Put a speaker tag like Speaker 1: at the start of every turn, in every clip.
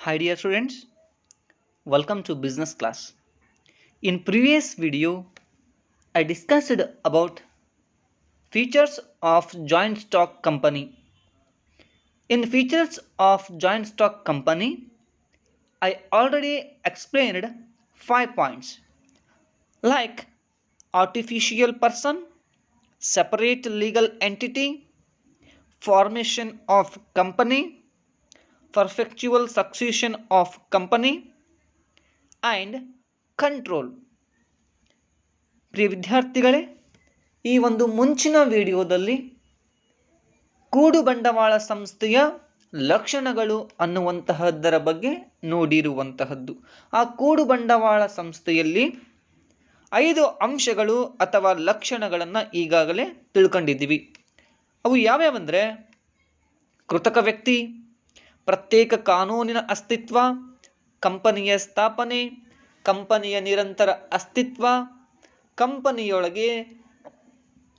Speaker 1: Hi dear students, welcome to business class. In previous video, I discussed about features of joint stock company. In features of joint stock company, I already explained 5 points like artificial person, separate legal entity, formation of company, perpetual succession of company and control. ಪ್ರಿಯ ವಿದ್ಯಾರ್ಥಿಗಳೇ, ಈ ಒಂದು ಮುಂಚಿನ ವಿಡಿಯೋದಲ್ಲಿ ಕೂಡು ಬಂಡವಾಳ ಸಂಸ್ಥೆಯ ಲಕ್ಷಣಗಳು ಅನ್ನುವಂತಹದ್ದರ ಬಗ್ಗೆ ನೋಡಿರುವಂತಹದ್ದು. ಆ ಕೂಡು ಬಂಡವಾಳ ಸಂಸ್ಥೆಯಲ್ಲಿ 5 ಅಂಶಗಳು ಅಥವಾ ಲಕ್ಷಣಗಳನ್ನು ಈಗಾಗಲೇ ತಿಳ್ಕೊಂಡಿದ್ದೀವಿ. ಅವು ಯಾವ್ಯಾವಂದರೆ ಕೃತಕ ವ್ಯಕ್ತಿ, ಪ್ರತ್ಯೇಕ ಕಾನೂನಿನ ಅಸ್ತಿತ್ವ, ಕಂಪನಿಯ ಸ್ಥಾಪನೆ, ಕಂಪನಿಯ ನಿರಂತರ ಅಸ್ತಿತ್ವ, ಕಂಪನಿಯೊಳಗೆ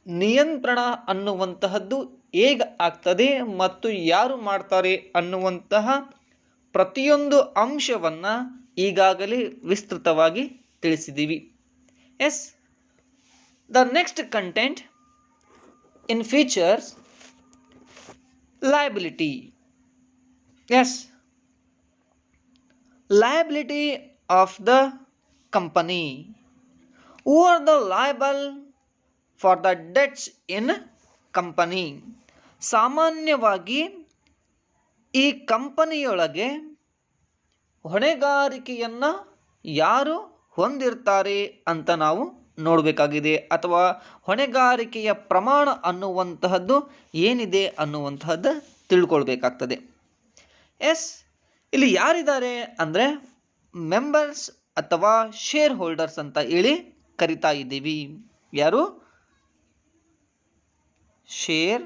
Speaker 1: ನಿಯಂತ್ರಣ ಅನ್ನುವಂತಹದ್ದು ಹೇಗೆ ಆಗ್ತದೆ ಮತ್ತು ಯಾರು ಮಾಡ್ತಾರೆ ಅನ್ನುವಂತಹ ಪ್ರತಿಯೊಂದು ಅಂಶವನ್ನು ಈಗಾಗಲೇ ವಿಸ್ತೃತವಾಗಿ ತಿಳಿಸಿದ್ದೀವಿ. Yes, the next content in features liability. Yes, liability of the company. Who are the liable for the debts in company? ಸಾಮಾನ್ಯವಾಗಿ ಈ ಕಂಪನಿಯೊಳಗೆ ಹೊಣೆಗಾರಿಕೆಯನ್ನು ಯಾರು ಹೊಂದಿರ್ತಾರೆ ಅಂತ ನಾವು ನೋಡಬೇಕಾಗಿದೆ, ಅಥವಾ ಹೊಣೆಗಾರಿಕೆಯ ಪ್ರಮಾಣ ಅನ್ನುವಂತಹದ್ದು ಏನಿದೆ ಅನ್ನುವಂತಹದ್ದು ತಿಳ್ಕೊಳ್ಬೇಕಾಗ್ತದೆ. ಎಸ್, ಇಲ್ಲಿ ಯಾರಿದ್ದಾರೆ ಅಂದರೆ ಮೆಂಬರ್ಸ್ ಅಥವಾ ಶೇರ್ ಹೋಲ್ಡರ್ಸ್ ಅಂತ ಹೇಳಿ ಕರಿತಾ ಇದ್ದೀವಿ. ಯಾರು? Share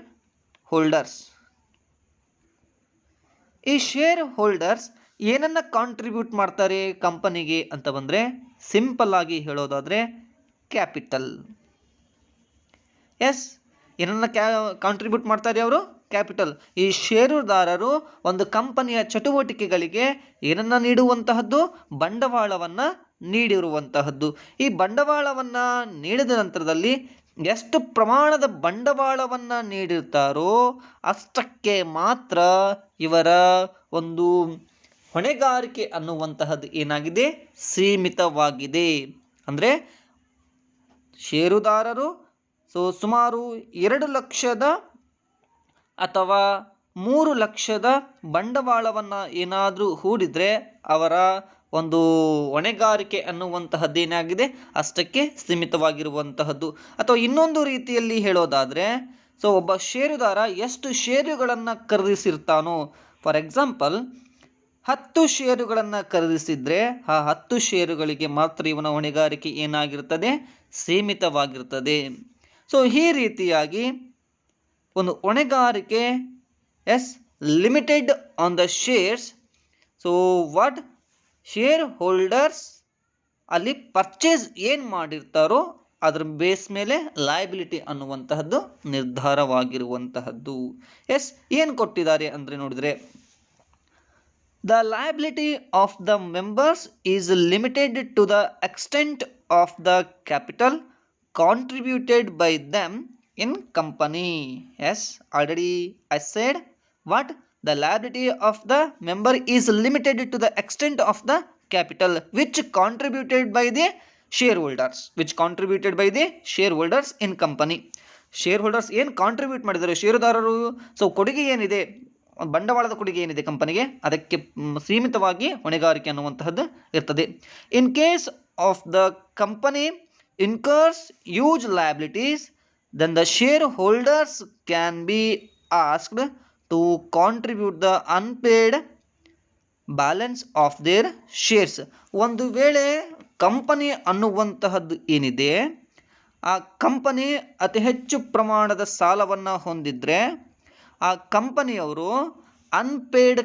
Speaker 1: holders. ಈ ಶೇರ್ ಹೋಲ್ಡರ್ಸ್ ಏನನ್ನ ಕಾಂಟ್ರಿಬ್ಯೂಟ್ ಮಾಡ್ತಾರೆ ಕಂಪನಿಗೆ ಅಂತ ಬಂದರೆ, ಸಿಂಪಲ್ ಆಗಿ ಹೇಳೋದಾದರೆ ಕ್ಯಾಪಿಟಲ್. ಎಸ್, ಏನನ್ನ ಕಾಂಟ್ರಿಬ್ಯೂಟ್ ಮಾಡ್ತಾರೆ ಅವರು? ಕ್ಯಾಪಿಟಲ್. ಈ ಷೇರುದಾರರು ಒಂದು ಕಂಪನಿಯ ಚಟುವಟಿಕೆಗಳಿಗೆ ಏನನ್ನ ನೀಡುವಂತಹದ್ದು? ಬಂಡವಾಳವನ್ನು ನೀಡಿರುವಂತಹದ್ದು. ಈ ಬಂಡವಾಳವನ್ನು ನೀಡಿದ ನಂತರದಲ್ಲಿ ಎಷ್ಟು ಪ್ರಮಾಣದ ಬಂಡವಾಳವನ್ನು ನೀಡಿರ್ತಾರೋ ಅಷ್ಟಕ್ಕೆ ಮಾತ್ರ ಇವರ ಒಂದು ಹೊಣೆಗಾರಿಕೆ ಅನ್ನುವಂತಹದ್ದು ಏನಾಗಿದೆ? ಸೀಮಿತವಾಗಿದೆ. ಅಂದರೆ ಷೇರುದಾರರು ಸುಮಾರು 2 ಲಕ್ಷದ ಅಥವಾ 3 ಲಕ್ಷದ ಬಂಡವಾಳವನ್ನು ಏನಾದರೂ ಹೂಡಿದರೆ ಅವರ ಒಂದು ಹೊಣೆಗಾರಿಕೆ ಅನ್ನುವಂತಹದ್ದೇನಾಗಿದೆ? ಅಷ್ಟಕ್ಕೆ ಸೀಮಿತವಾಗಿರುವಂತಹದ್ದು. ಅಥವಾ ಇನ್ನೊಂದು ರೀತಿಯಲ್ಲಿ ಹೇಳೋದಾದರೆ, ಒಬ್ಬ ಷೇರುದಾರ ಎಷ್ಟು ಷೇರುಗಳನ್ನು ಖರೀದಿಸಿರ್ತಾನೋ, ಫಾರ್ ಎಕ್ಸಾಂಪಲ್ 10 ಷೇರುಗಳನ್ನು ಖರೀದಿಸಿದರೆ ಆ 10 ಷೇರುಗಳಿಗೆ ಮಾತ್ರ ಇವನ ಹೊಣೆಗಾರಿಕೆ ಏನಾಗಿರ್ತದೆ? ಸೀಮಿತವಾಗಿರ್ತದೆ. ಈ ರೀತಿಯಾಗಿ ಒಂದು ಹೊಣೆಗಾರಿಕೆ limited on the shares. What share holders ಅಲ್ಲಿ ಪರ್ಚೇಸ್ ಏನು ಮಾಡಿರ್ತಾರೋ ಅದರ ಬೇಸ್ ಮೇಲೆ ಲಯಬಿಲಿಟಿ ಅನ್ನುವಂತಹದ್ದು ನಿರ್ಧಾರವಾಗಿರುವಂತಹದ್ದು. ಏನು ಕೊಟ್ಟಿದ್ದಾರೆ ಅಂದರೆ ನೋಡಿದರೆ, the liability of the members is limited to the extent of the capital contributed by them in company. Yes, already I said what the liability of the member is limited to the extent of the capital which contributed by the shareholders in company. shareholders ಏನು contribute ಮಾಡಿದ್ದಾರೆ ಷೇರುದಾರರು, ಕೊಡುಗೆ ಏನಿದೆ, ಬಂಡವಾಳದ ಕೊಡುಗೆ ಏನಿದೆ ಕಂಪನಿಗೆ, ಅದಕ್ಕೆ ಸೀಮಿತವಾಗಿ ಹೊಣೆಗಾರಿಕೆ ಅನ್ನುವಂತಹದ್ದು ಇರ್ತದೆ. In case of the company incurs huge liabilities, then the shareholders can be asked to contribute the unpaid balance of their shares. ಒಂದು ವೇಳೆ ಕಂಪನಿ ಅನ್ನುವಂತಹದ್ದು ಏನಿದೆ, ಆ ಕಂಪನಿ ಅತಿ ಹೆಚ್ಚು ಪ್ರಮಾಣದ ಸಾಲವನ್ನು ಹೊಂದಿದ್ರೆ ಆ ಕಂಪನಿಯವರು ಅನ್ಪೇಯ್ಡ್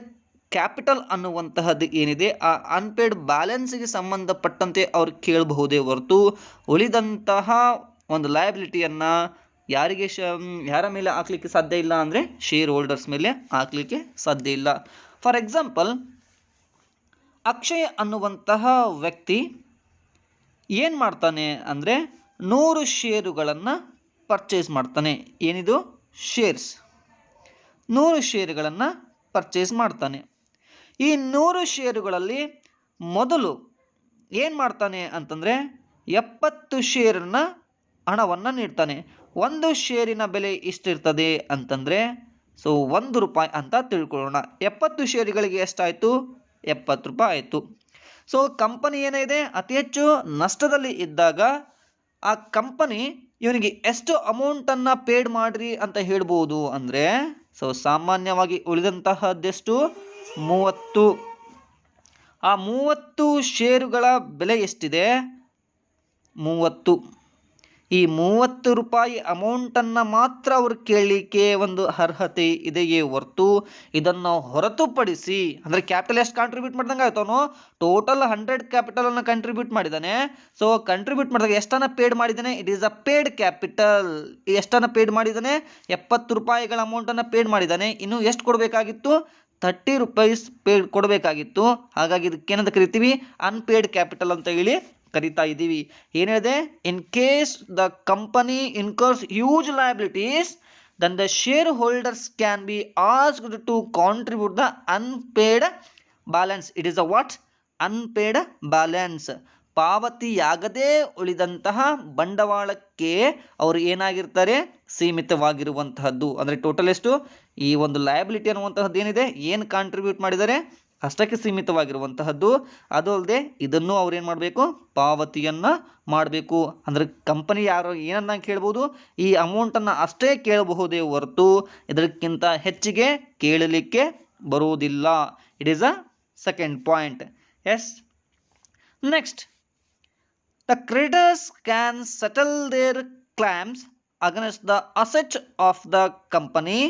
Speaker 1: ಕ್ಯಾಪಿಟಲ್ ಅನ್ನುವಂತಹದ್ದು ಏನಿದೆ ಆ ಅನ್ಪೇಯ್ಡ್ ಬ್ಯಾಲೆನ್ಸ್ಗೆ ಸಂಬಂಧಪಟ್ಟಂತೆ ಅವ್ರು ಕೇಳಬಹುದೇ ಹೊರತು ಉಳಿದಂತಹ ಒಂದು ಲಯಬಿಲಿಟಿಯನ್ನು ಯಾರ ಮೇಲೆ ಹಾಕಲಿಕ್ಕೆ ಸಾಧ್ಯ ಇಲ್ಲ ಅಂದರೆ ಶೇರ್ ಹೋಲ್ಡರ್ಸ್ ಮೇಲೆ ಹಾಕಲಿಕ್ಕೆ ಸಾಧ್ಯ ಇಲ್ಲ. ಫಾರ್ ಎಕ್ಸಾಂಪಲ್, ಅಕ್ಷಯ್ ಅನ್ನುವಂತಹ ವ್ಯಕ್ತಿ ಏನು ಮಾಡ್ತಾನೆ ಅಂದರೆ 100 ಷೇರುಗಳನ್ನು ಪರ್ಚೇಸ್ ಮಾಡ್ತಾನೆ. ಏನಿದು ಶೇರ್ಸ್, 100 ಷೇರುಗಳನ್ನು ಪರ್ಚೇಸ್ ಮಾಡ್ತಾನೆ. ಈ 100 ಷೇರುಗಳಲ್ಲಿ ಮೊದಲು ಏನು ಮಾಡ್ತಾನೆ ಅಂತಂದರೆ 70 ಷೇರನ್ನ ಹಣವನ್ನು ನೀಡ್ತಾನೆ. ಒಂದು ಷೇರಿನ ಬೆಲೆ ಇಷ್ಟಿರ್ತದೆ ಅಂತಂದರೆ ಸೊ ₹1 ಅಂತ ತಿಳ್ಕೊಳ್ಳೋಣ. 70 ಷೇರುಗಳಿಗೆ ಎಷ್ಟಾಯಿತು? ₹70 ಆಯಿತು. ಸೊ ಕಂಪನಿ ಏನಿದೆ ಅತಿ ಹೆಚ್ಚು ನಷ್ಟದಲ್ಲಿ ಇದ್ದಾಗ ಆ ಕಂಪನಿ ಇವನಿಗೆ ಎಷ್ಟು ಅಮೌಂಟನ್ನು ಪೇಡ್ ಮಾಡಿರಿ ಅಂತ ಹೇಳ್ಬೋದು ಅಂದರೆ ಸೊ ಸಾಮಾನ್ಯವಾಗಿ ಉಳಿದಂತಹದ್ದೆಷ್ಟು 30. ಆ 30 ಷೇರುಗಳ ಬೆಲೆ ಎಷ್ಟಿದೆ? 30. ಈ ₹30 ಅಮೌಂಟನ್ನು ಮಾತ್ರ ಅವರು ಕೇಳಲಿಕ್ಕೆ ಒಂದು ಅರ್ಹತೆ ಇದೆಯೇ ಹೊರತು ಇದನ್ನು ಹೊರತುಪಡಿಸಿ ಅಂದರೆ ಕ್ಯಾಪಿಟಲ್ ಎಷ್ಟು ಕಾಂಟ್ರಿಬ್ಯೂಟ್ ಮಾಡ್ದಂಗೆ ಆಯ್ತಾನೋ ಟೋಟಲ್ 100 ಕ್ಯಾಪಿಟಲನ್ನು ಕಂಟ್ರಿಬ್ಯೂಟ್ ಮಾಡಿದ್ದಾನೆ. ಸೊ ಕಂಟ್ರಿಬ್ಯೂಟ್ ಮಾಡಿದಾಗ ಎಷ್ಟನ್ನು ಪೇಡ್ ಮಾಡಿದ್ದಾನೆ? It is a paid capital. ಎಷ್ಟನ್ನು ಪೇಡ್ ಮಾಡಿದ್ದಾನೆ? ₹70 ಅಮೌಂಟನ್ನು ಪೇಡ್ ಮಾಡಿದ್ದಾನೆ. ಇನ್ನು ಎಷ್ಟು ಕೊಡಬೇಕಾಗಿತ್ತು? ₹30 ಪೇಡ್ ಕೊಡಬೇಕಾಗಿತ್ತು. ಹಾಗಾಗಿ ಇದಕ್ಕೇನಂತ ಕರಿತೀವಿ? ಅನ್ಪೇಯ್ಡ್ ಕ್ಯಾಪಿಟಲ್ ಅಂತ ಹೇಳಿ ಕರಿತಾ ಇದ್ದೀವಿ. ಏನು ಹೇಳಿದೆ? In case the company incurs huge liabilities then the share holders can be asked to contribute the unpaid balance. It is a what? Unpaid balance. ಪಾವತಿಯಾಗದೇ ಉಳಿದಂತಹ ಬಂಡವಾಳಕ್ಕೆ ಅವರು ಏನಾಗಿರ್ತಾರೆ? ಸೀಮಿತವಾಗಿರುವಂತಹದ್ದು. ಅಂದರೆ ಟೋಟಲ್ ಎಷ್ಟು? ಈ ಒಂದು ಲಯಬಿಲಿಟಿ ಅನ್ನುವಂತಹದ್ದು ಏನಿದೆ, ಏನು ಕಾಂಟ್ರಿಬ್ಯೂಟ್ ಮಾಡಿದ್ದಾರೆ ಅಷ್ಟಕ್ಕೆ ಸೀಮಿತವಾಗಿರುವಂತಹದ್ದು. ಅದು ಅಲ್ಲದೆ ಇದನ್ನು ಅವ್ರು ಏನು ಮಾಡಬೇಕು? ಪಾವತಿಯನ್ನು ಮಾಡಬೇಕು. ಅಂದರೆ ಕಂಪನಿ ಯಾರು ಏನನ್ನ ಕೇಳ್ಬೋದು? ಈ ಅಮೌಂಟನ್ನು ಅಷ್ಟೇ ಕೇಳಬಹುದೇ ಹೊರತು ಇದಕ್ಕಿಂತ ಹೆಚ್ಚಿಗೆ ಕೇಳಲಿಕ್ಕೆ ಬರುವುದಿಲ್ಲ. It is a second point. Yes. Next, the creditors can settle their claims against the assets of the company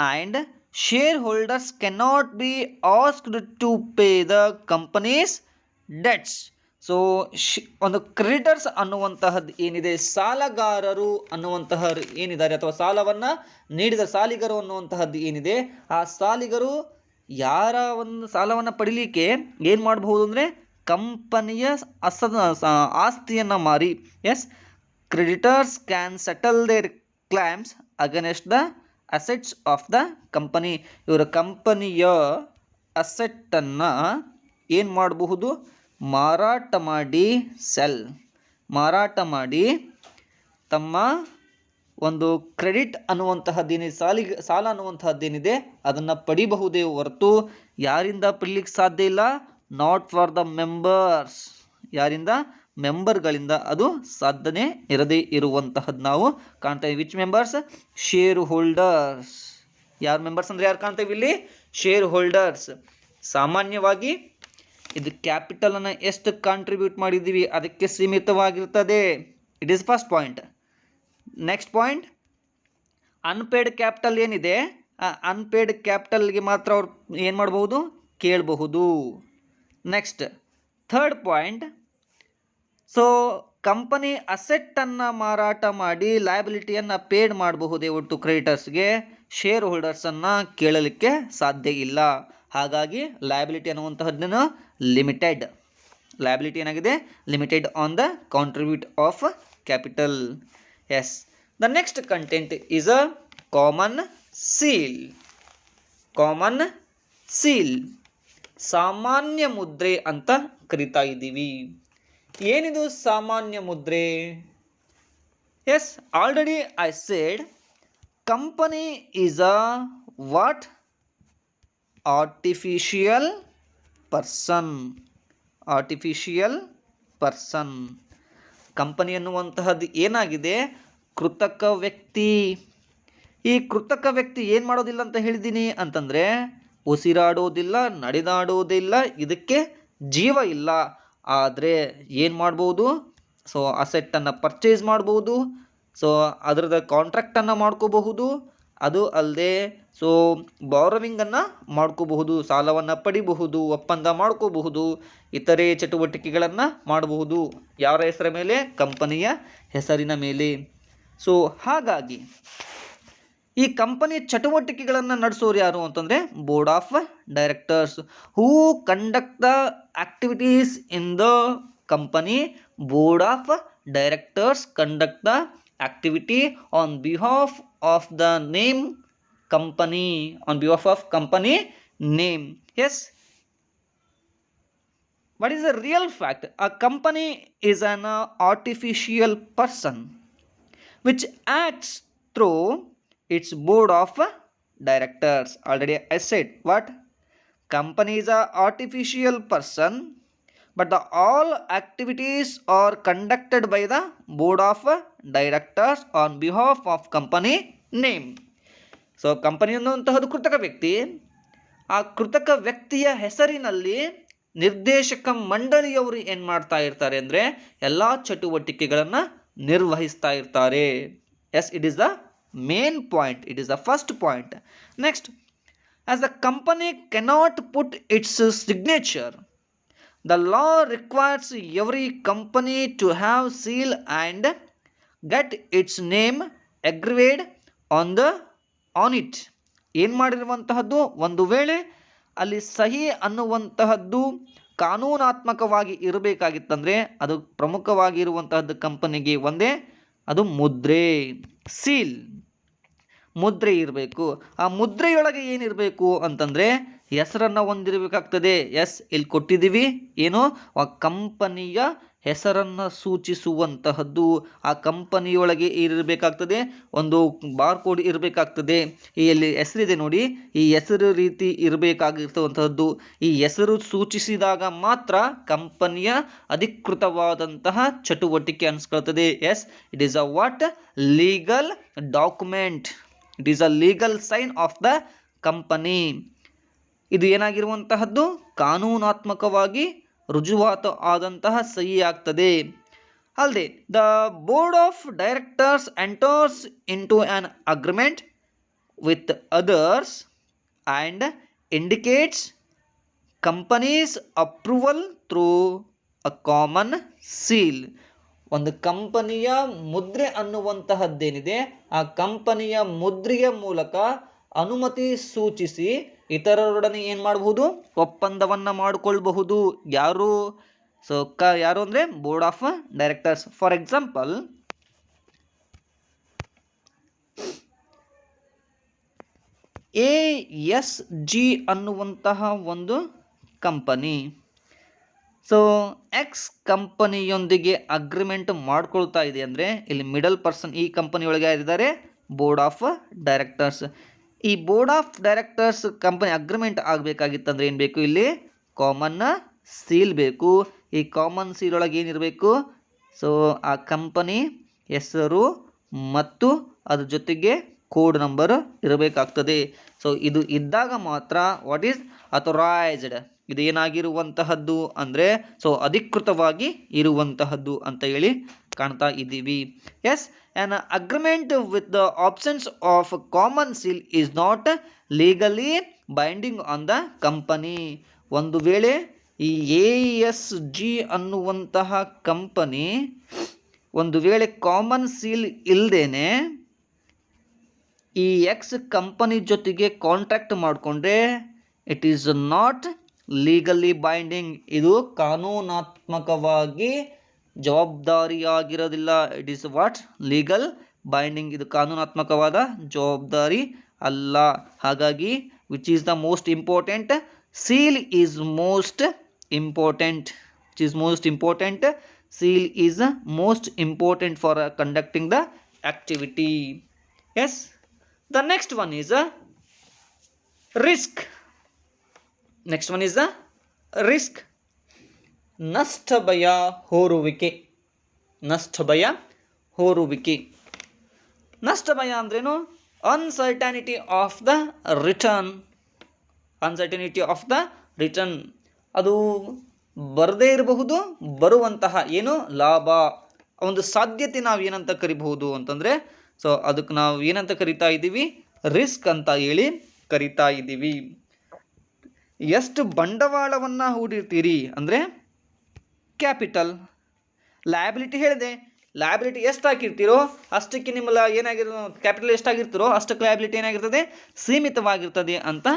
Speaker 1: and shareholders cannot be asked to pay the company's debts. So ಒಂದು ಕ್ರೆಡಿಟರ್ಸ್ ಅನ್ನುವಂತಹದ್ದು ಏನಿದೆ, ಸಾಲಗಾರರು ಅನ್ನುವಂತಹರು ಏನಿದ್ದಾರೆ ಅಥವಾ ಸಾಲವನ್ನು ನೀಡಿದ ಸಾಲಿಗರು ಅನ್ನುವಂತಹದ್ದು ಏನಿದೆ, ಆ ಸಾಲಿಗರು ಯಾರ ಒಂದು ಸಾಲವನ್ನು ಪಡಿಲಿಕ್ಕೆ ಏನು ಮಾಡಬಹುದು ಅಂದರೆ ಕಂಪನಿಯ ಆಸ್ತಿಯನ್ನು ಮಾರಿ. Yes, creditors can settle their claims against the assets of the company. ಇವರ ಕಂಪನಿಯ ಅಸೆಟ್ಟನ್ನು ಏನು ಮಾಡಬಹುದು? ಮಾರಾಟ ಮಾಡಿ, ಮಾರಾಟ ಮಾಡಿ ತಮ್ಮ ಒಂದು ಕ್ರೆಡಿಟ್ ಅನ್ನುವಂತಹದ್ದೇನಿದೆ, ಸಾಲ ಅನ್ನುವಂತಹದ್ದೇನಿದೆ ಅದನ್ನು ಪಡಿಬಹುದೇ ಹೊರತು ಯಾರಿಂದ ಪಡಿಲಿಕ್ಕೆ ಸಾಧ್ಯ ಇಲ್ಲ? Not for the members. ಯಾರಿಂದ? ಮೆಂಬರ್ಗಳಿಂದ ಅದು ಸಾಧನೆ ಇರದೇ ಇರುವಂತಹದ್ದು ನಾವು ಕಾಣ್ತೇವೆ. Which members? Share holders. ಯಾರು ಮೆಂಬರ್ಸ್ ಅಂದರೆ ಯಾರು ಕಾಣ್ತೇವೆ ಇಲ್ಲಿ? Share holders. ಸಾಮಾನ್ಯವಾಗಿ ಇದು ಕ್ಯಾಪಿಟಲನ್ನು ಎಷ್ಟು ಕಾಂಟ್ರಿಬ್ಯೂಟ್ ಮಾಡಿದ್ದೀವಿ ಅದಕ್ಕೆ ಸೀಮಿತವಾಗಿರ್ತದೆ. It is first point. Next point, unpaid capital ಏನಿದೆ ಆ ಅನ್ಪೇಯ್ಡ್ ಕ್ಯಾಪಿಟಲ್ಗೆ ಮಾತ್ರ ಅವ್ರು ಏನು ಮಾಡಬಹುದು? ಕೇಳಬಹುದು. Next third point, so company ಅಸೆಟ್ಟನ್ನು ಮಾರಾಟ ಮಾಡಿ ಲಯಬಿಲಿಟಿಯನ್ನು ಪೇಡ್ ಮಾಡಬಹುದೇ ಹೊರತು ಕ್ರೆಡಿಟರ್ಸ್ಗೆ ಶೇರ್ ಹೋಲ್ಡರ್ಸನ್ನು ಕೇಳಲಿಕ್ಕೆ ಸಾಧ್ಯ ಇಲ್ಲ. ಹಾಗಾಗಿ ಲಯಬಿಲಿಟಿ ಅನ್ನುವಂತಹದ್ದನ್ನು ಲಿಮಿಟೆಡ್. ಲಯಬಿಲಿಟಿ ಏನಾಗಿದೆ? Limited on the contribute of capital. Yes. The next content is a common seal. Common seal ಸಾಮಾನ್ಯ ಮುದ್ರೆ ಅಂತ ಕರಿತಾ ಇದ್ದೀವಿ. ಏನಿದು ಸಾಮಾನ್ಯ ಮುದ್ರೆ? Yes, already I said company is a what? Artificial person. Artificial person. Company ಅನ್ನುವಂತಹದ್ದು ಏನಾಗಿದೆ? ಕೃತಕ ವ್ಯಕ್ತಿ. ಈ ಕೃತಕ ವ್ಯಕ್ತಿ ಏನು ಮಾಡೋದಿಲ್ಲ ಅಂತ ಹೇಳಿದ್ದೀನಿ ಅಂತಂದರೆ ಉಸಿರಾಡೋದಿಲ್ಲ, ನಡೆದಾಡೋದಿಲ್ಲ, ಇದಕ್ಕೆ ಜೀವ ಇಲ್ಲ. ಆದರೆ ಏನು ಮಾಡ್ಬೋದು? ಸೊ ಅಸೆಟ್ಟನ್ನು ಪರ್ಚೇಸ್ ಮಾಡ್ಬೋದು. ಸೊ ಅದರದ ಕಾಂಟ್ರಾಕ್ಟನ್ನು ಮಾಡ್ಕೋಬಹುದು. ಅದು ಅಲ್ಲದೆ ಸೊ ಬಾರೋವಿಂಗನ್ನು ಮಾಡ್ಕೋಬಹುದು, ಸಾಲವನ್ನು ಪಡಿಬಹುದು, ಒಪ್ಪಂದ ಮಾಡ್ಕೋಬಹುದು, ಇತರೆ ಚಟುವಟಿಕೆಗಳನ್ನು ಮಾಡಬಹುದು. ಯಾರ ಹೆಸರ ಮೇಲೆ? ಕಂಪನಿಯ ಹೆಸರಿನ ಮೇಲೆ. ಸೊ ಹಾಗಾಗಿ ಈ ಕಂಪನಿ ಚಟುವಟಿಕೆಗಳನ್ನು ನಡೆಸೋರು ಯಾರು ಅಂತಂದರೆ board of directors. Who conduct the activities in the company. Board of directors conduct the activity on behalf of the name company, on behalf of company name. Yes, what is the real fact? A company is an artificial person which acts through its board of directors. Already I said what? Company is an artificial person, but the all activities are conducted by the board of directors on behalf of company name. So company ಅನ್ನುವಂತಹದ್ದು ಕೃತಕ ವ್ಯಕ್ತಿ. ಆ ಕೃತಕ ವ್ಯಕ್ತಿಯ ಹೆಸರಿನಲ್ಲಿ ನಿರ್ದೇಶಕ ಮಂಡಳಿಯವರು ಏನು ಮಾಡ್ತಾ ಇರ್ತಾರೆ ಅಂದರೆ ಎಲ್ಲ ಚಟುವಟಿಕೆಗಳನ್ನು ನಿರ್ವಹಿಸ್ತಾ ಇರ್ತಾರೆ. Yes, it is the main point, it is the first point. Next, as the company cannot put its signature, the law requires every company to have seal and get its name engraved on it. ಏನು ಮಾಡಿರುವಂತಹದ್ದು, ಒಂದು ವೇಳೆ ಅಲ್ಲಿ ಸಹಿ ಅನ್ನುವಂತಹದ್ದು ಕಾನೂನಾತ್ಮಕವಾಗಿ ಇರಬೇಕಾಗಿತ್ತಂದರೆ ಅದು ಪ್ರಮುಖವಾಗಿರುವಂತಹದ್ದು ಕಂಪನಿಗೆ ಒಂದೇ, ಅದು ಮುದ್ರೆ, ಸೀಲ್, ಮುದ್ರೆ ಇರಬೇಕು. ಆ ಮುದ್ರೆಯೊಳಗೆ ಏನಿರಬೇಕು ಅಂತಂದರೆ ಹೆಸರನ್ನು ಹೊಂದಿರಬೇಕಾಗ್ತದೆ. ಎಸ್, ಇಲ್ಲಿ ಕೊಟ್ಟಿದ್ದೀವಿ, ಏನು, ಆ ಕಂಪನಿಯ ಹೆಸರನ್ನು ಸೂಚಿಸುವಂತಹದ್ದು ಆ ಕಂಪನಿಯೊಳಗೆ ಇರಬೇಕಾಗ್ತದೆ. ಒಂದು ಬಾರ್ಕೋಡ್ ಇರಬೇಕಾಗ್ತದೆ. ಇಲ್ಲಿ ಹೆಸರಿದೆ ನೋಡಿ, ಈ ಹೆಸರು ರೀತಿ ಇರಬೇಕಾಗಿರ್ತವಂತಹದ್ದು. ಈ ಹೆಸರು ಸೂಚಿಸಿದಾಗ ಮಾತ್ರ ಕಂಪನಿಯ ಅಧಿಕೃತವಾದಂತಹ ಚಟುವಟಿಕೆ ಅನಿಸ್ಕೊಳ್ತದೆ. Yes, it is a what? Legal document. It is a legal sign of the company. ಇದು ಏನಾಗಿರುವಂತಹದ್ದು, ಕಾನೂನಾತ್ಮಕವಾಗಿ ರುಜುವಾತು ಆದಂತಹ ಸಹಿ ಆಗ್ತದೆ. ಅಲ್ಲದೆ the board of directors enters into an agreement with others and indicates company's approval through a common seal. ಒಂದು ಕಂಪನಿಯ ಮುದ್ರೆ ಅನ್ನುವಂತಹದ್ದೇನಿದೆ, ಆ ಕಂಪನಿಯ ಮುದ್ರೆಯ ಮೂಲಕ ಅನುಮತಿ ಸೂಚಿಸಿ ಇತರರೊಡನೆ ಏನು ಮಾಡಬಹುದು, ಒಪ್ಪಂದವನ್ನು ಮಾಡಿಕೊಳ್ಬಹುದು. ಯಾರು? ಸೊ ಯಾರು ಅಂದರೆ board of directors. For example, ASG ಅನ್ನುವಂತಹ ಒಂದು ಕಂಪನಿ, ಸೊ ಎಕ್ಸ್ ಕಂಪನಿಯೊಂದಿಗೆ ಅಗ್ರಿಮೆಂಟ್ ಮಾಡ್ಕೊಳ್ತಾ ಇದೆ ಅಂದರೆ ಇಲ್ಲಿ ಮಿಡಲ್ ಪರ್ಸನ್ ಈ ಕಂಪನಿಯೊಳಗೆ ಯಾರಿದ್ದಾರೆ, ಬೋರ್ಡ್ ಆಫ್ ಡೈರೆಕ್ಟರ್ಸ್. ಈ board of directors company agreement ಆಗಬೇಕಾಗಿತ್ತಂದ್ರೆ ಏನು ಬೇಕು, ಇಲ್ಲಿ ಕಾಮನ್ ಸೀಲ್ ಬೇಕು. ಈ ಕಾಮನ್ ಸೀಲ್ ಒಳಗೆ ಏನಿರಬೇಕು, ಸೊ ಆ ಕಂಪನಿ ಹೆಸರು ಮತ್ತು ಅದ್ರ ಜೊತೆಗೆ ಕೋಡ್ ನಂಬರ್ ಇರಬೇಕಾಗ್ತದೆ. ಸೊ ಇದು ಇದ್ದಾಗ ಮಾತ್ರ ವಾಟ್ ಈಸ್ ಅಥರೈಸ್ಡ್, ಇದು ಏನಾಗಿರುವಂತಹದ್ದು ಅಂದರೆ ಸೊ ಅಧಿಕೃತವಾಗಿ ಇರುವಂತಹದ್ದು ಅಂತ ಹೇಳಿ ಕಾಣ್ತಾ ಇದ್ದೀವಿ. Yes, an agreement with the absence of common seal is not legally binding on the company. ಒಂದು ವೇಳೆ ಈ ASG ಅನ್ನುವಂತಹ ಕಂಪನಿ ಒಂದು ವೇಳೆ ಕಾಮನ್ ಸೀಲ್ ಇಲ್ಲದೇನೆ ಈ ಎಕ್ಸ್ ಕಂಪನಿ ಜೊತೆಗೆ ಕಾಂಟ್ರಾಕ್ಟ್ ಮಾಡಿಕೊಂಡ್ರೆ it is not legally binding. ಇದು ಕಾನೂನಾತ್ಮಕವಾಗಿ ಜವಾಬ್ದಾರಿಯಾಗಿರೋದಿಲ್ಲ. It is what? Legal binding. ಇದು ಕಾನೂನಾತ್ಮಕವಾದ ಜವಾಬ್ದಾರಿ ಅಲ್ಲ. ಹಾಗಾಗಿ which is the most important? Seal is most important. Which is most important? Seal is most important for conducting the activity. Yes, the next one is risk. Next one is the risk. ನಷ್ಟ ಭಯ ಹೋರುವಿಕೆ. ನಷ್ಟ ಭಯ ಹೋರುವಿಕೆ. ನಷ್ಟ ಭಯ ಅಂದ್ರೇನು? Uncertainty of the return. Uncertainty of the return, ಅದು ಬರದೇ ಇರಬಹುದು, ಬರುವಂತಹ ಏನು ಲಾಭ, ಒಂದು ಸಾಧ್ಯತೆ ನಾವು ಏನಂತ ಕರಿಬಹುದು ಅಂತಂದರೆ ಸೊ ಅದಕ್ಕೆ ನಾವು ಏನಂತ ಕರಿತಾ ಇದ್ದೀವಿ, ರಿಸ್ಕ್ ಅಂತ ಹೇಳಿ ಕರಿತಾ ಇದ್ದೀವಿ. ಎಷ್ಟು ಬಂಡವಾಳವನ್ನು ಹೂಡಿರ್ತೀರಿ ಅಂದರೆ ಕ್ಯಾಪಿಟಲ್. ಲಯಬಿಲಿಟಿ ಹೇಳಿದೆ, ಲಯಬಿಲಿಟಿ ಎಷ್ಟು ಹಾಕಿರ್ತೀರೋ ಅಷ್ಟಕ್ಕೆ ನಿಮ್ಮ ಕ್ಯಾಪಿಟಲ್ ಎಷ್ಟಾಗಿರ್ತೀರೋ ಅಷ್ಟಕ್ಕೆ ಲಯಬಿಲಿಟಿ ಏನಾಗಿರ್ತದೆ, ಸೀಮಿತವಾಗಿರ್ತದೆ ಅಂತ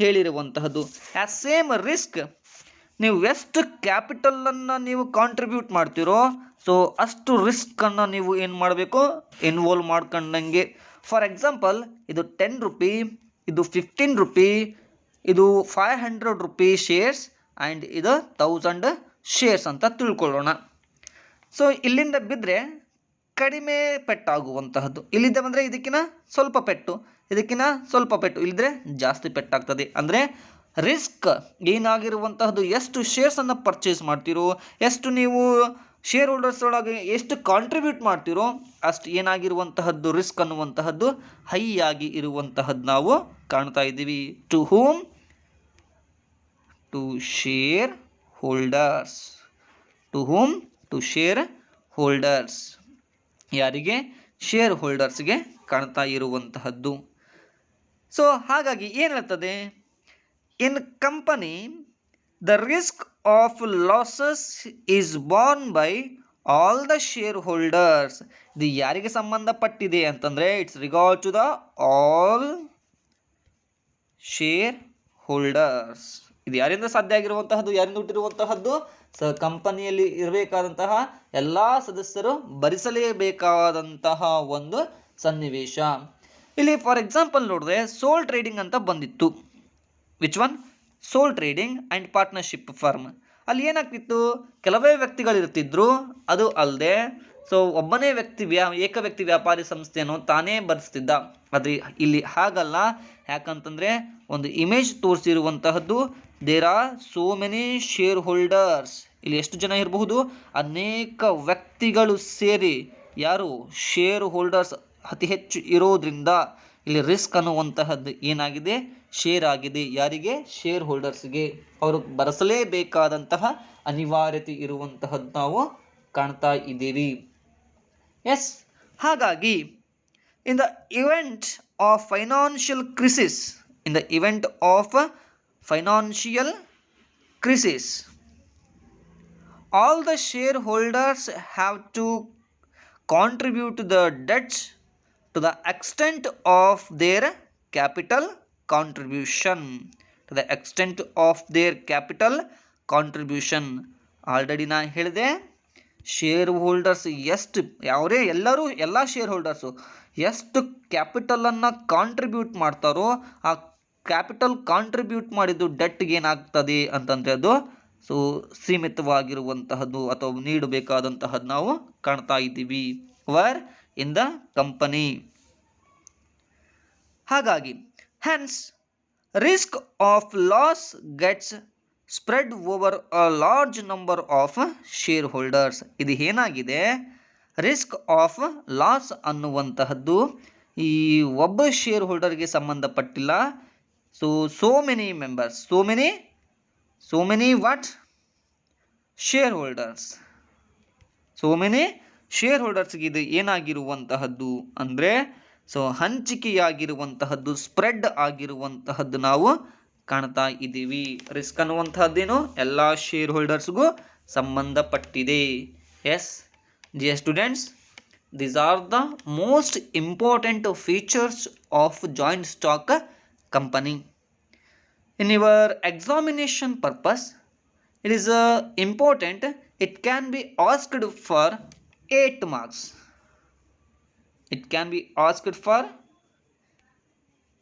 Speaker 1: ಹೇಳಿರುವಂತಹದ್ದು. ಆ್ಯಸ್ ಸೇಮ್ ರಿಸ್ಕ್, ನೀವು ಎಷ್ಟು ಕ್ಯಾಪಿಟಲನ್ನು ನೀವು ಕಾಂಟ್ರಿಬ್ಯೂಟ್ ಮಾಡ್ತೀರೋ ಸೊ ಅಷ್ಟು ರಿಸ್ಕನ್ನು ನೀವು ಏನು ಮಾಡಬೇಕು, ಇನ್ವಾಲ್ವ್ ಮಾಡ್ಕೊಂಡಂಗೆ. ಫಾರ್ ಎಕ್ಸಾಂಪಲ್, ಇದು 10 ರೂಪಿ, ಇದು 15 ರೂಪಿ, ಇದು 500 ರೂಪಿ ಶೇರ್ಸ್ ಆ್ಯಂಡ್ ಇದು 1000 ಶೇರ್ಸ್ ಅಂತ ತಿಳ್ಕೊಳ್ಳೋಣ. ಸೊ ಇಲ್ಲಿಂದ ಬಿದ್ದರೆ ಕಡಿಮೆ ಪೆಟ್ಟಾಗುವಂತಹದ್ದು, ಇಲ್ಲಿಂದ ಬಂದರೆ ಇದಕ್ಕಿಂತ ಸ್ವಲ್ಪ ಪೆಟ್ಟು, ಇದಕ್ಕಿಂತ ಸ್ವಲ್ಪ ಪೆಟ್ಟು, ಇಲ್ಲಿದ್ರೆ ಜಾಸ್ತಿ ಪೆಟ್ಟಾಗ್ತದೆ. ಅಂದರೆ ರಿಸ್ಕ್ ಏನಾಗಿರುವಂತಹದ್ದು, ಎಷ್ಟು ಶೇರ್ಸನ್ನು ಪರ್ಚೇಸ್ ಮಾಡ್ತೀರೋ, ಎಷ್ಟು ನೀವು ಶೇರ್ ಹೋಲ್ಡರ್ಸ್ ಒಳಗೆ ಎಷ್ಟು ಕಾಂಟ್ರಿಬ್ಯೂಟ್ ಮಾಡ್ತೀರೋ ಅಷ್ಟು ಏನಾಗಿರುವಂತಹದ್ದು ರಿಸ್ಕ್ ಅನ್ನುವಂತಹದ್ದು ಹೈ ಆಗಿ ಇರುವಂತಹದ್ದು ನಾವು ಕಾಣ್ತಾ ಇದ್ದೀವಿ. To whom, to shareholders. To whom, to shareholders, ಯಾರಿಗೆ, ಶೇರ್ ಹೋಲ್ಡರ್ಸ್ಗೆ ಕಾಣ್ತಾ ಇರುವಂತಹದ್ದು. ಸೊ ಹಾಗಾಗಿ ಏನು ಹೇಳ್ತದೆ, in company the risk of losses is borne by all the share holders. ಇದು ಯಾರಿಗೆ ಸಂಬಂಧಪಟ್ಟಿದೆ ಅಂತಂದರೆ it's regard to the all share holders. ಇದು ಯಾರಿಂದ ಸಾಧ್ಯ ಆಗಿರುವಂತಹದ್ದು, ಯಾರಿಂದ ಹುಟ್ಟಿರುವಂತಹದ್ದು, ಕಂಪನಿಯಲ್ಲಿ ಇರಬೇಕಾದಂತಹ ಎಲ್ಲ ಸದಸ್ಯರು ಭರಿಸಲೇಬೇಕಾದಂತಹ ಒಂದು ಸನ್ನಿವೇಶ. ಇಲ್ಲಿ ಫಾರ್ ಎಕ್ಸಾಂಪಲ್ ನೋಡಿದ್ರೆ ಸೋಲ್ ಟ್ರೇಡಿಂಗ್ ಅಂತ ಬಂದಿತ್ತು. Which one? Sole trading and partnership firm. ಅಲ್ಲಿ ಏನಾಗ್ತಿತ್ತು, ಕೆಲವೇ ವ್ಯಕ್ತಿಗಳಿರ್ತಿದ್ರು. ಅದು ಅಲ್ಲದೆ ಸೊ ಒಬ್ಬನೇ ಏಕ ವ್ಯಕ್ತಿ ವ್ಯಾಪಾರಿ ಸಂಸ್ಥೆಯನ್ನು ತಾನೇ ಭರಿಸ್ತಿದ್ದ. ಆದರೆ ಇಲ್ಲಿ ಹಾಗಲ್ಲ. ಯಾಕಂತಂದರೆ ಒಂದು ಇಮೇಜ್ ತೋರಿಸಿರುವಂತಹದ್ದು, there are so many share holders. ಇಲ್ಲಿ ಎಷ್ಟು ಜನ ಇರಬಹುದು, ಅನೇಕ ವ್ಯಕ್ತಿಗಳು ಸೇರಿ ಯಾರು ಶೇರ್ ಹೋಲ್ಡರ್ಸ್ ಅತಿ ಹೆಚ್ಚು ಇರೋದ್ರಿಂದ ಇಲ್ಲಿ ರಿಸ್ಕ್ ಅನ್ನುವಂತಹದ್ದು ಏನಾಗಿದೆ, ಶೇರ್ ಆಗಿದೆ. ಯಾರಿಗೆ? ಶೇರ್ ಹೋಲ್ಡರ್ಸ್ಗೆ. ಅವರು ಭರಿಸಲೇಬೇಕಾದಂತಹ ಅನಿವಾರ್ಯತೆ ಇರುವಂತಹದ್ದು ನಾವು ಕಾಣ್ತಾ ಇದ್ದೀವಿ. ಎಸ್, ಹಾಗಾಗಿ in the event of financial crisis, in the event of financial crisis, all the shareholders have to contribute the debts to the extent of their capital contribution. To the extent of their capital contribution. Already ನಾನು ಹೇಳಿದೆ, share holders ಎಷ್ಟು ಎಲ್ಲ share holders ಎಷ್ಟು ಕ್ಯಾಪಿಟಲನ್ನು contribute ಮಾಡ್ತಾರೋ ಆ capital contribute ಮಾಡಿದ್ದು ಡೆಟ್ಗೆ ಏನಾಗ್ತದೆ ಅಂತಂದರೆ ಅದು ಸೊ ಸೀಮಿತವಾಗಿರುವಂತಹದ್ದು ಅಥವಾ ನೀಡಬೇಕಾದಂತಹದ್ದು ನಾವು ಕಾಣ್ತಾ ಇದ್ದೀವಿ ವರ್ ಇನ್ ದ ಕಂಪನಿ. ಹಾಗಾಗಿ hence risk of loss gets spread over a large number of share holders. ಇದು ಏನಾಗಿದೆ, ರಿಸ್ಕ್ ಆಫ್ ಲಾಸ್ ಅನ್ನುವಂತಹದ್ದು ಈ ಒಬ್ಬ ಶೇರ್ ಹೋಲ್ಡರ್ಗೆ ಸಂಬಂಧಪಟ್ಟಿಲ್ಲ. So many members, so many what? shareholders. so many shareholdersಗೆ ಇದು ಏನಾಗಿರುವಂತಹದ್ದು ಅಂದರೆ ಸೊ ಹಂಚಿಕೆಯಾಗಿರುವಂತಹದ್ದು, ಸ್ಪ್ರೆಡ್ ಆಗಿರುವಂತಹದ್ದು ನಾವು ಕಾಣ್ತಾ ಇದ್ದೀವಿ. ರಿಸ್ಕ್ ಅನ್ನುವಂತಹದ್ದೇನು ಎಲ್ಲ ಶೇರ್ ಹೋಲ್ಡರ್ಸ್ಗೂ ಸಂಬಂಧಪಟ್ಟಿದೆ. S dear students, these are the most important features of joint stock company. In your examination purpose, it is important. It can be asked for 8 marks. It can be asked for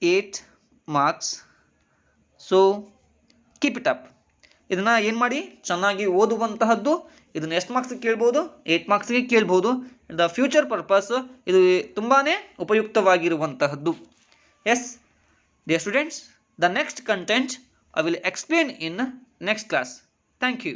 Speaker 1: 8 marks. So keep it up. ಇದನ್ನು ಏನು ಮಾಡಿ, ಚೆನ್ನಾಗಿ ಓದುವಂತಹದ್ದು. ಇದನ್ನು ಎಷ್ಟು ಮಾರ್ಕ್ಸ್ಗೆ ಕೇಳ್ಬೋದು? 8 ಮಾರ್ಕ್ಸ್ಗೆ ಕೇಳ್ಬೋದು. The future purpose ಇದು ತುಂಬಾ ಉಪಯುಕ್ತವಾಗಿರುವಂತಹದ್ದು. Yes dear students, the next content I will explain in next class. Thank you.